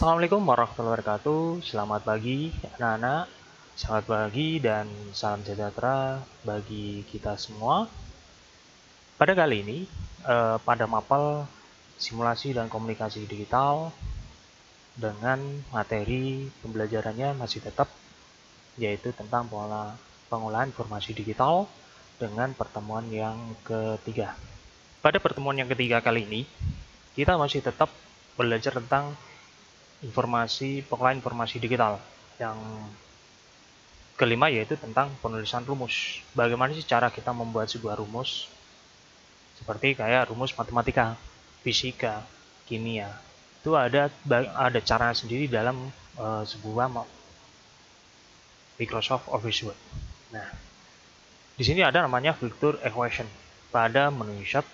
Assalamualaikum warahmatullahi wabarakatuh. Selamat pagi anak-anak. Selamat pagi dan salam sejahtera bagi kita semua. Pada kali ini, pada mapel simulasi dan komunikasi digital dengan materi pembelajarannya masih tetap yaitu tentang pengolahan informasi digital dengan pertemuan yang ketiga. Pada pertemuan yang ketiga kali ini, kita masih tetap belajar tentang pengolahan informasi digital. Yang kelima yaitu tentang penulisan rumus. Bagaimana sih cara kita membuat sebuah rumus? Seperti kayak rumus matematika, fisika, kimia. Itu ada cara sendiri dalam sebuah Microsoft Office Word. Nah, di sini ada namanya vector equation pada menu Insert,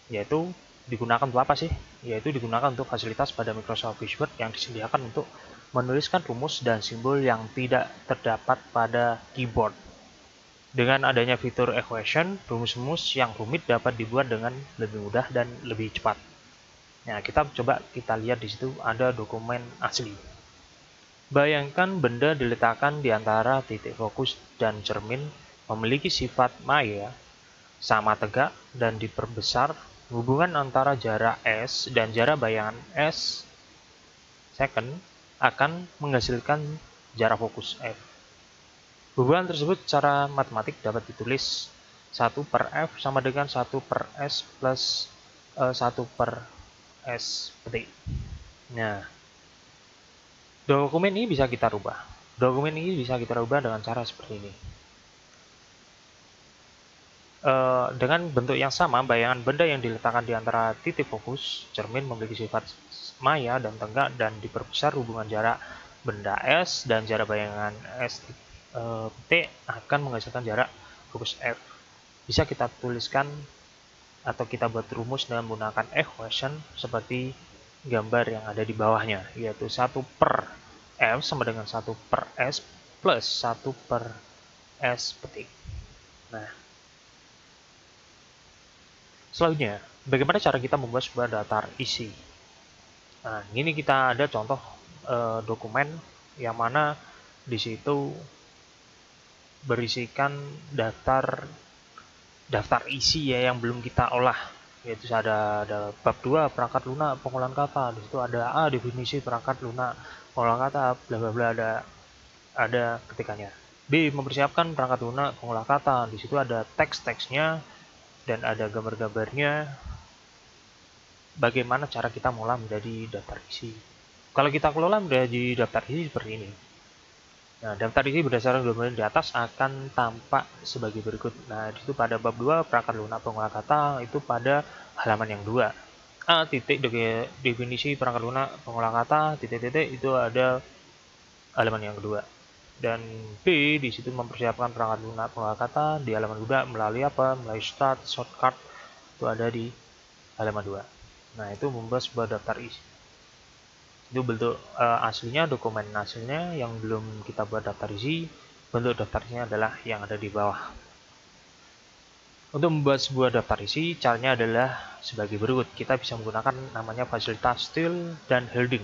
yaitu digunakan untuk apa sih? Yaitu digunakan untuk fasilitas pada Microsoft Office Word yang disediakan untuk menuliskan rumus dan simbol yang tidak terdapat pada keyboard. Dengan adanya fitur equation, rumus-rumus yang rumit dapat dibuat dengan lebih mudah dan lebih cepat. Nah, kita lihat di situ ada dokumen asli. Bayangkan benda diletakkan di antara titik fokus dan cermin, memiliki sifat maya, sama tegak dan diperbesar. Hubungan antara jarak S dan jarak bayangan S second akan menghasilkan jarak fokus F. Hubungan tersebut secara matematik dapat ditulis 1 per F sama dengan 1 per S plus 1 per S petik. Nah, dokumen ini bisa kita rubah. Dokumen ini bisa kita rubah dengan cara seperti ini. Dengan bentuk yang sama, bayangan benda yang diletakkan di antara titik fokus cermin memiliki sifat maya dan tegak dan diperbesar. Hubungan jarak benda S dan jarak bayangan S T akan menghasilkan jarak fokus F. Bisa kita tuliskan atau kita buat rumus dengan menggunakan equation seperti gambar yang ada di bawahnya, yaitu 1 per F sama dengan 1 per S plus 1 per S petik. Nah, selanjutnya, bagaimana cara kita membuat sebuah daftar isi? Nah, ini kita ada contoh dokumen yang mana di situ berisikan daftar isi ya yang belum kita olah, yaitu ada bab 2 perangkat lunak pengolahan kata. Di situ ada A definisi perangkat lunak pengolahan kata, bla bla bla, ada ketikannya. B mempersiapkan perangkat lunak pengolahan kata. Di situ ada teks-teksnya dan ada gambar-gambarnya. Bagaimana cara kita mengolah menjadi daftar isi? Kalau kita kelola menjadi daftar isi seperti ini. Nah, daftar isi berdasarkan gambar di atas akan tampak sebagai berikut. Nah, itu pada bab 2 perangkat lunak pengolah kata, itu pada halaman yang 2. A titik definisi perangkat lunak pengolah kata titik-titik, itu ada halaman yang kedua. Dan B di situ mempersiapkan perangkat lunak pengolah kata di halaman 2 melalui apa? Melalui start shortcut, itu ada di halaman 2. Nah, itu membuat sebuah daftar isi. Itu bentuk aslinya, dokumen hasilnya yang belum kita buat daftar isi. Bentuk daftarnya adalah yang ada di bawah. Untuk membuat sebuah daftar isi, caranya adalah sebagai berikut. Kita bisa menggunakan namanya fasilitas style dan heading.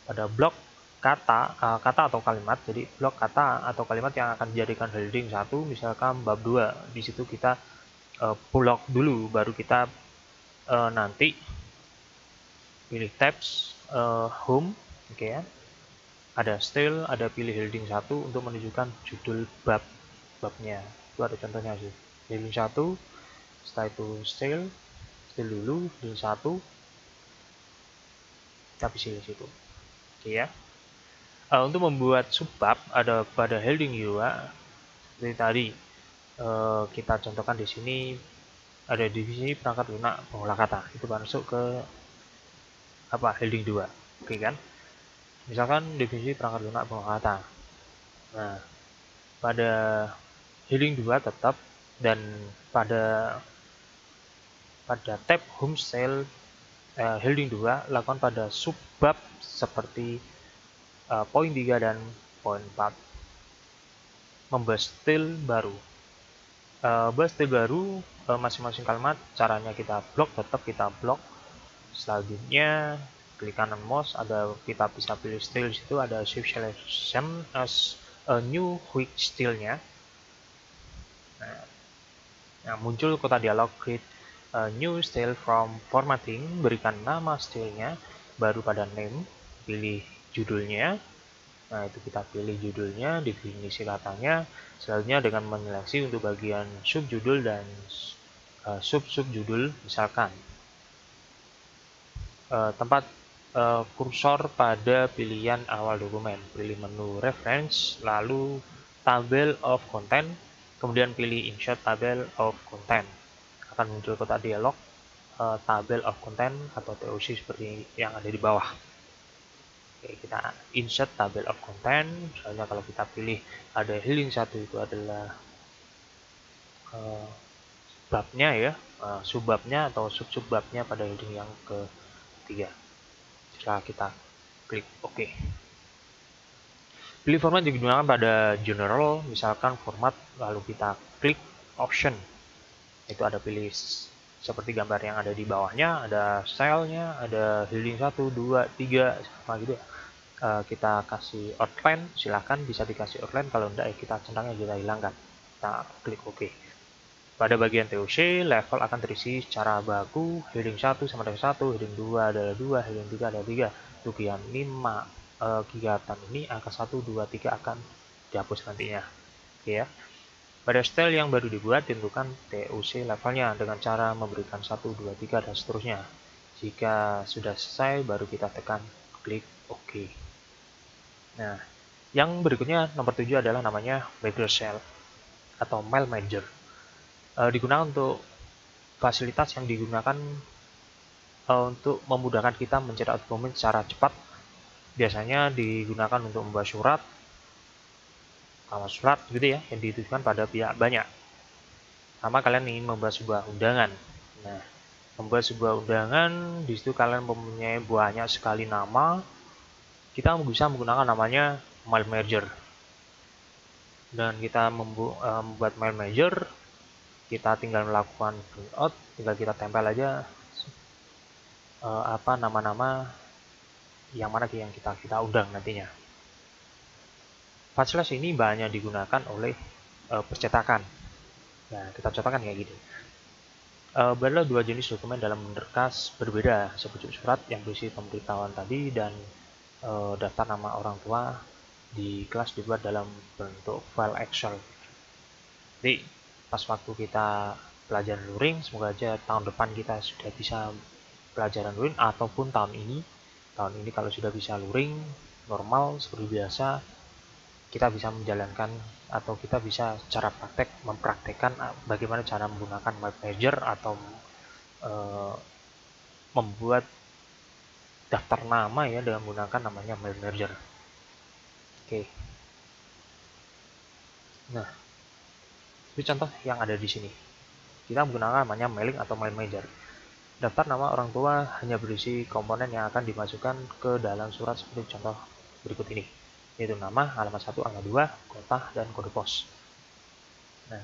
Pada blok kata atau kalimat, jadi blok kata atau kalimat yang akan dijadikan heading 1, misalkan bab 2. Di situ kita blok dulu, baru kita nanti pilih tabs home, oke ya. Ada style, ada pilih heading 1 untuk menunjukkan judul babnya. Itu ada contohnya sih. Heading 1, setelah itu style dulu, heading 1, kita pilih situ. Oke ya. Untuk membuat subbab ada pada heading 2, seperti tadi kita contohkan di sini ada divisi perangkat lunak pengolah kata. Itu masuk ke heading 2. Oke kan? Misalkan definisi perangkat lunak pengolah kata. Nah, pada heading 2 tetap, dan pada tab home style heading 2 lakukan pada subbab seperti poin 3 dan poin 4. Membuat style baru. Buat style baru masing-masing kalimat, caranya kita blok, tetap kita blok. Selanjutnya klik kanan mouse, kita bisa pilih style. Situ ada shift selection as a new quick style-nya. Nah, muncul kotak dialog create a new style from formatting, berikan nama stylenya, baru pada name pilih judulnya. Nah, itu kita pilih judulnya, definisi katanya, selanjutnya dengan menyeleksi untuk bagian subjudul dan sub-subjudul, misalkan tempat kursor pada pilihan awal dokumen, pilih menu reference, lalu table of content, kemudian pilih insert table of content. Akan muncul kotak dialog table of content atau TOC seperti yang ada di bawah. Oke, kita insert table of content. Misalnya kalau kita pilih ada heading 1 itu adalah babnya ya, subbabnya atau sub-subbabnya pada heading yang ketiga. Setelah kita klik OK. Pilih format digunakan pada general, misalkan format, lalu kita klik option. Itu ada pilih seperti gambar yang ada di bawahnya, ada stylenya, ada heading 1, 2, 3, sama gitu ya. Kita kasih outline, silahkan bisa dikasih outline, kalau enggak ya kita centangnya kita hilangkan. Kita klik OK. Pada bagian TOC, level akan terisi secara baku, heading 1 sama dengan 1, heading 2 adalah 2, heading 3 adalah 3. Bagian 5 kegiatan ini angka 1, 2, 3 akan dihapus nantinya. Oke ya. Pada style yang baru dibuat, tentukan TOC levelnya dengan cara memberikan 1, 2, 3, dan seterusnya. Jika sudah selesai, baru kita tekan klik OK. Nah, yang berikutnya nomor 7 adalah namanya Major Cell atau Mail Manager. Digunakan untuk fasilitas yang digunakan untuk memudahkan kita mencetak dokumen secara cepat. Biasanya digunakan untuk membuat surat, gitu ya, yang ditujukan pada pihak banyak. Sama kalian ingin membuat sebuah undangan. Nah, membuat sebuah undangan, di situ kalian mempunyai banyak sekali nama. Kita bisa menggunakan namanya Mail Manager. Dan kita membuat Mail Manager, kita tinggal melakukan printout, tinggal kita tempel aja nama-nama yang mana yang kita undang nantinya. Fasilitas ini banyak digunakan oleh percetakan. Nah, kita cetakan kayak gini. Adalah dua jenis dokumen dalam berkas berbeda, seperti surat yang berisi pemberitahuan tadi dan daftar nama orang tua di kelas dibuat dalam bentuk file Excel. Jadi pas waktu kita pelajaran luring, semoga aja tahun depan kita sudah bisa pelajaran luring, ataupun tahun ini kalau sudah bisa luring normal seperti biasa, kita bisa menjalankan atau kita bisa secara praktek mempraktekkan bagaimana cara menggunakan Mail Manager atau membuat daftar nama ya dengan menggunakan namanya Mail Manager. Oke. Nah, ini contoh yang ada di sini. Kita menggunakan namanya mailing atau Mail Manager. Daftar nama orang tua hanya berisi komponen yang akan dimasukkan ke dalam surat seperti contoh berikut ini, yaitu nama, alamat 1, alamat 2, kota, dan kode pos. Nah,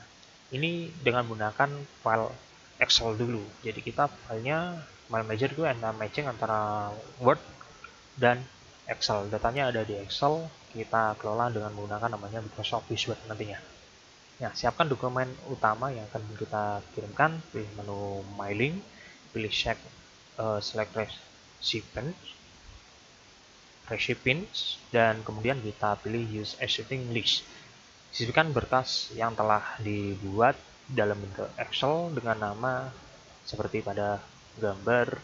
ini dengan menggunakan file Excel dulu. Jadi kita filenya Mail Manager itu ada matching antara Word dan Excel. Datanya ada di Excel, kita kelola dengan menggunakan namanya Microsoft Word nantinya. Nah, siapkan dokumen utama yang akan kita kirimkan, pilih menu mailing, pilih select recipients, dan kemudian kita pilih use existing list. Sisipkan berkas yang telah dibuat dalam bentuk Excel dengan nama seperti pada gambar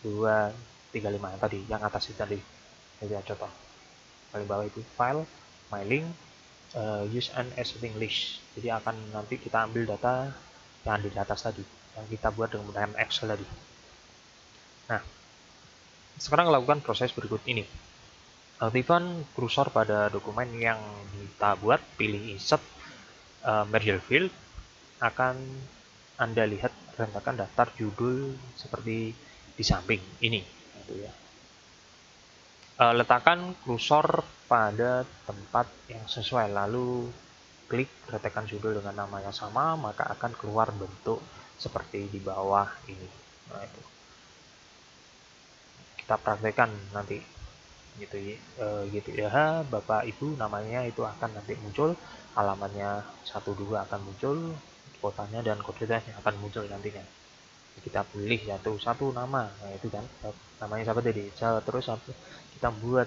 235 yang tadi, yang atas itu tadi. Jadi contoh paling bawah itu file mailing use an existing list. Jadi akan nanti kita ambil data yang ada di atas tadi, yang kita buat dengan menggunakan Excel tadi. Nah, sekarang lakukan proses berikut ini. Aktifkan kursor pada dokumen yang kita buat, pilih insert merge field. Akan Anda lihat rentakan daftar judul seperti di samping ini, gitu ya. Letakkan kursor pada tempat yang sesuai, lalu klik retakan judul dengan nama yang sama, maka akan keluar bentuk seperti di bawah ini. Nah, itu. kita praktekkan nanti gitu ya. Bapak Ibu namanya itu akan nanti muncul, alamatnya 12 akan muncul, kotanya dan kodenya akan muncul nantinya. Kita pilih satu nama, nah itu kan namanya siapa tadi, terus kita buat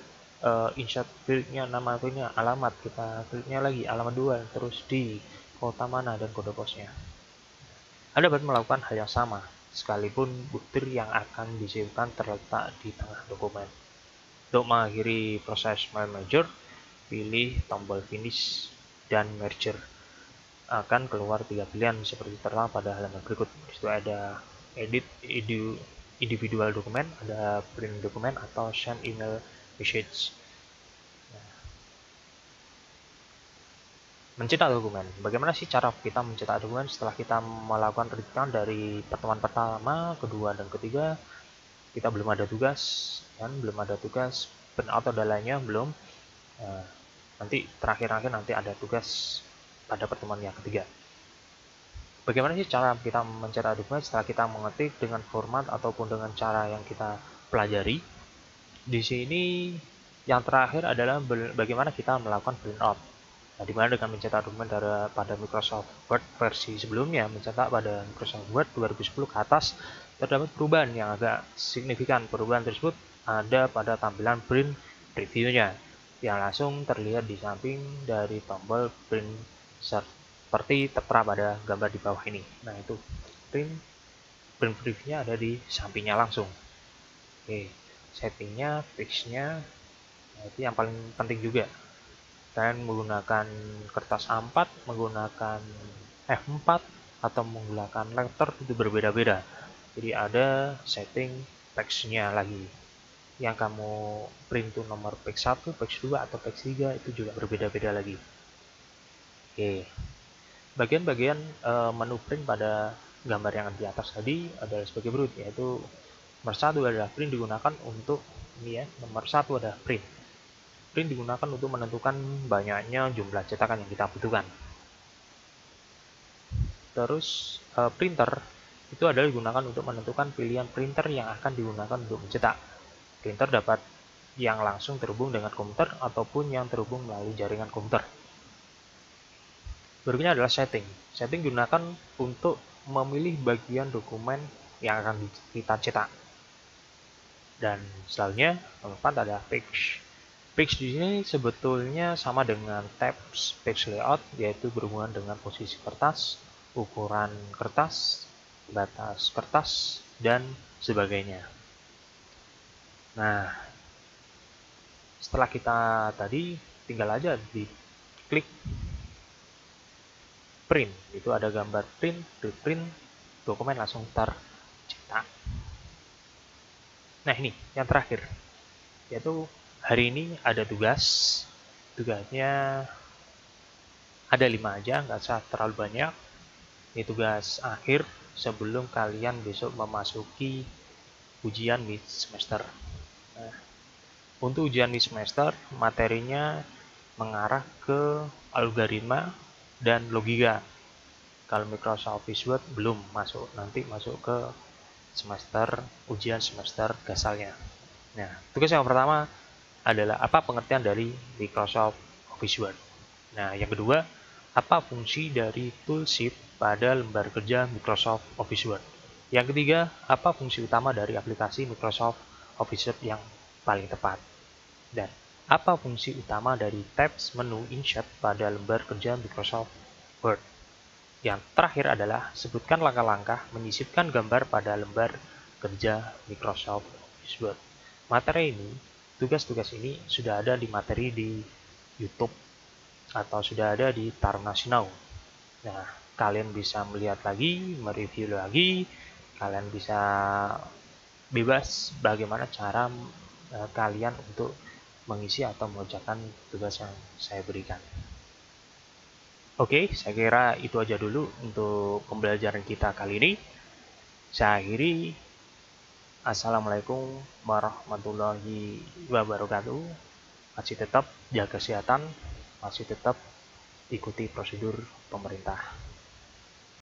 insert fieldnya, nama fieldnya, alamat, kita fieldnya lagi alamat 2, terus di kota mana dan kode posnya. Anda dapat melakukan hal yang sama sekalipun butir yang akan disimpan terletak di tengah dokumen. Untuk mengakhiri proses file merger, pilih tombol finish dan merger. Akan keluar 3 pilihan seperti tertera pada halaman berikut. Di situ ada edit individual dokumen, ada print dokumen, atau send email message. Mencetak dokumen. Bagaimana sih cara kita mencetak dokumen setelah kita melakukan redikan dari pertemuan pertama, kedua, dan ketiga? Kita belum ada tugas, kan? Belum ada tugas, atau lainnya belum. Nanti terakhir nanti ada tugas pada pertemuan yang ketiga. Bagaimana sih cara kita mencetak dokumen setelah kita mengetik dengan format ataupun dengan cara yang kita pelajari? Di sini yang terakhir adalah bagaimana kita melakukan printout. Nah, dimana dengan mencetak dokumen pada Microsoft Word versi sebelumnya, mencetak pada Microsoft Word 2010 ke atas, terdapat perubahan yang agak signifikan. Perubahan tersebut ada pada tampilan print previewnya yang langsung terlihat di samping dari tombol print seperti tertera pada gambar di bawah ini. Nah, itu print previewnya ada di sampingnya langsung. Oke, settingnya, fixnya, nah itu yang paling penting juga. Kalian menggunakan kertas A4, menggunakan F4, atau menggunakan letter itu berbeda-beda. Jadi ada setting teksnya lagi. Yang kamu print itu nomor page 1, page 2, atau page 3 itu juga berbeda-beda lagi. Oke. Bagian-bagian menu print pada gambar yang di atas tadi adalah sebagai berikut, yaitu nomor 1 adalah print digunakan untuk ini ya, nomor 1 adalah print. Print digunakan untuk menentukan banyaknya jumlah cetakan yang kita butuhkan. Terus printer itu adalah digunakan untuk menentukan pilihan printer yang akan digunakan untuk mencetak. Printer dapat yang langsung terhubung dengan komputer ataupun yang terhubung melalui jaringan komputer. Berikutnya adalah setting. Setting digunakan untuk memilih bagian dokumen yang akan kita cetak. Dan selanjutnya, nomor 4 adalah page. Page di sini sebetulnya sama dengan tabs page layout, yaitu berhubungan dengan posisi kertas, ukuran kertas, batas kertas, dan sebagainya. Nah, setelah kita tadi tinggal aja di klik print, itu ada gambar print, preprint, dokumen langsung tercetak. Nah, ini yang terakhir, yaitu hari ini ada tugasnya ada 5 aja, nggak usah terlalu banyak. Ini tugas akhir sebelum kalian besok memasuki ujian mid semester. Nah, untuk ujian mid semester materinya mengarah ke algoritma dan logika. Kalau Microsoft Office Word belum masuk, nanti masuk ke ujian semester gasalnya. Nah, tugas yang pertama adalah apa pengertian dari Microsoft Office Word. Nah, yang kedua, apa fungsi dari toolsheet pada lembar kerja Microsoft Office Word. Yang ketiga, apa fungsi utama dari aplikasi Microsoft Office Word yang paling tepat. Dan apa fungsi utama dari tabs menu insert pada lembar kerja Microsoft Word. Yang terakhir adalah sebutkan langkah-langkah menyisipkan gambar pada lembar kerja Microsoft Office Word. Materi ini, tugas-tugas ini sudah ada di materi di YouTube atau sudah ada di Taruna Sinau. Nah, kalian bisa melihat lagi, mereview lagi, kalian bisa bebas bagaimana cara kalian untuk mengisi atau mengerjakan tugas yang saya berikan. Oke, saya kira itu aja dulu untuk pembelajaran kita kali ini. Saya akhiri. Assalamualaikum warahmatullahi wabarakatuh. Masih tetap jaga kesehatan, masih tetap ikuti prosedur pemerintah.